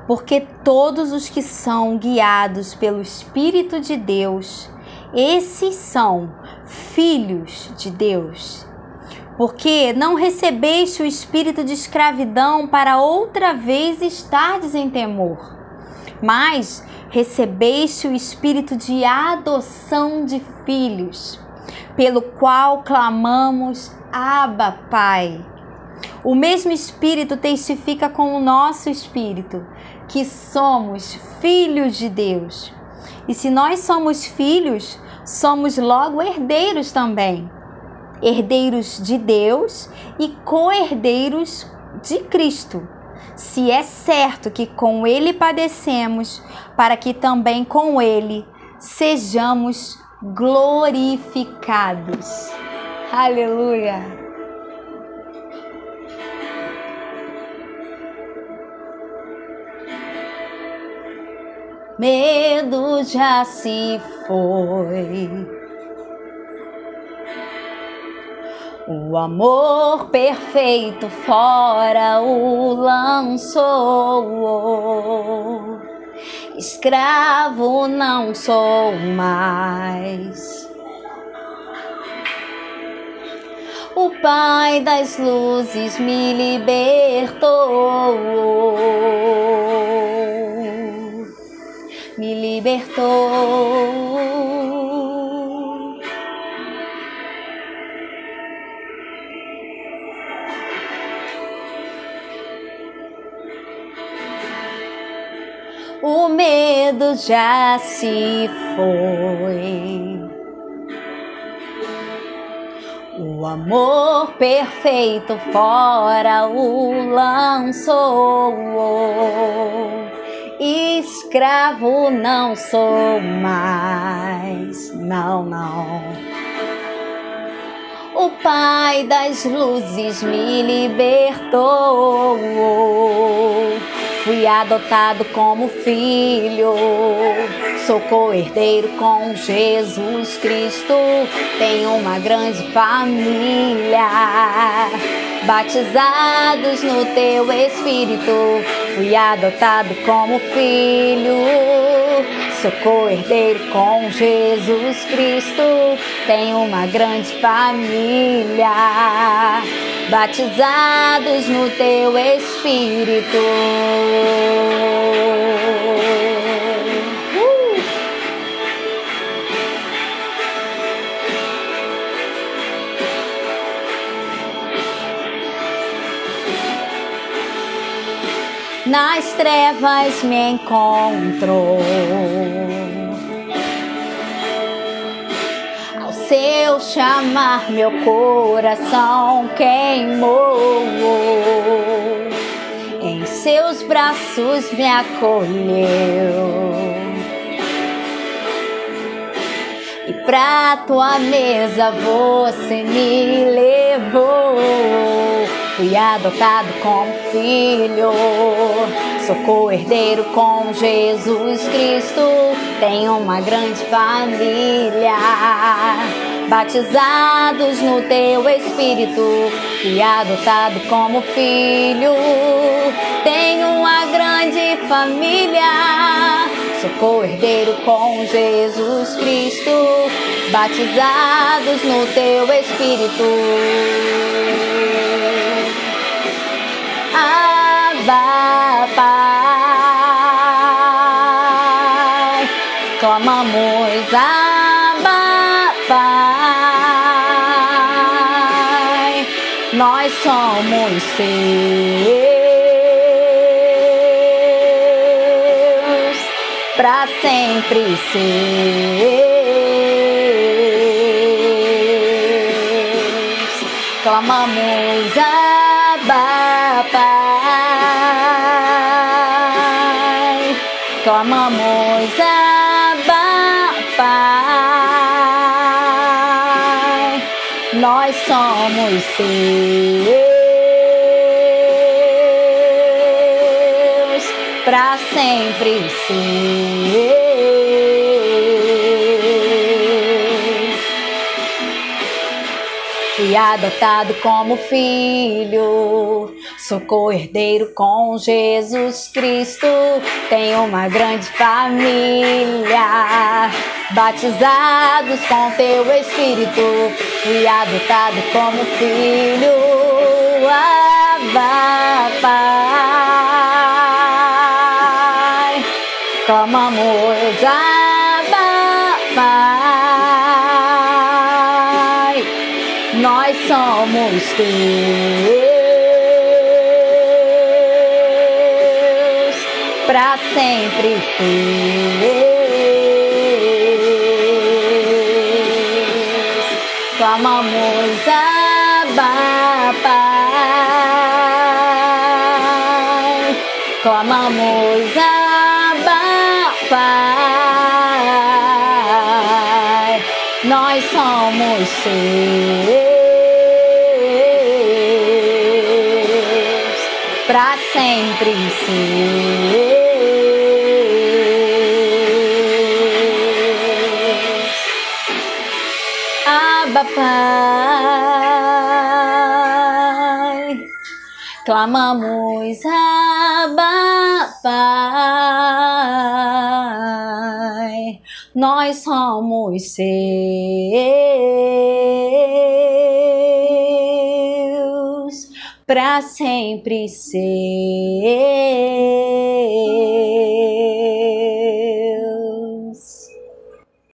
porque todos os que são guiados pelo Espírito de Deus, esses são filhos de Deus. Porque não recebeste o espírito de escravidão para outra vez estardes em temor, mas recebeste o espírito de adoção de filhos, pelo qual clamamos, Abba, Pai. O mesmo Espírito testifica com o nosso espírito que somos filhos de Deus. E se nós somos filhos, somos logo herdeiros também. Herdeiros de Deus e co-herdeiros de Cristo. Se é certo que com Ele padecemos, para que também com Ele sejamos glorificados. Aleluia! Medo já se foi, o amor perfeito fora o lançou. Escravo não sou mais. O Pai das luzes me libertou. Me libertou. O medo já se foi. O amor perfeito fora o lançou. Escravo não sou mais. Não, não. O Pai das luzes me libertou. Fui adotado como filho, sou co-herdeiro com Jesus Cristo. Tenho uma grande família, batizados no Teu Espírito. Fui adotado como filho, sou co-herdeiro com Jesus Cristo. Tenho uma grande família, batizados no Teu Espírito. Nas trevas me encontrou, ao Seu chamar meu coração queimou. Em Seus braços me acolheu e pra Tua mesa Você me levou. Fui adotado como filho, sou co-herdeiro com Jesus Cristo. Tenho uma grande família, batizados no Teu Espírito. Fui adotado como filho, tenho uma grande família. Sou co-herdeiro com Jesus Cristo, batizados no Teu Espírito. Abba, Pai, clamamos, Abba, Pai, nós somos Seus, pra sempre Seus. Clamamos, Abba, Pai, clamamos, Abba, Pai, nós somos Seus, pra sempre Seus. Fui adotado como filho, Sou co-herdeiro com Jesus Cristo, tenho uma grande família, batizados com teu Espírito, fui adotado como filho. Abba, Pai, clamamos, Abba, Pai, nós somos teus, pra sempre teus. Clamamos, Abba, Pai, clamamos, Abba, Pai, nós somos seus, pra sempre seus. Abba, Pai, clamamos, Abba, Pai, nós somos seus, pra sempre seus.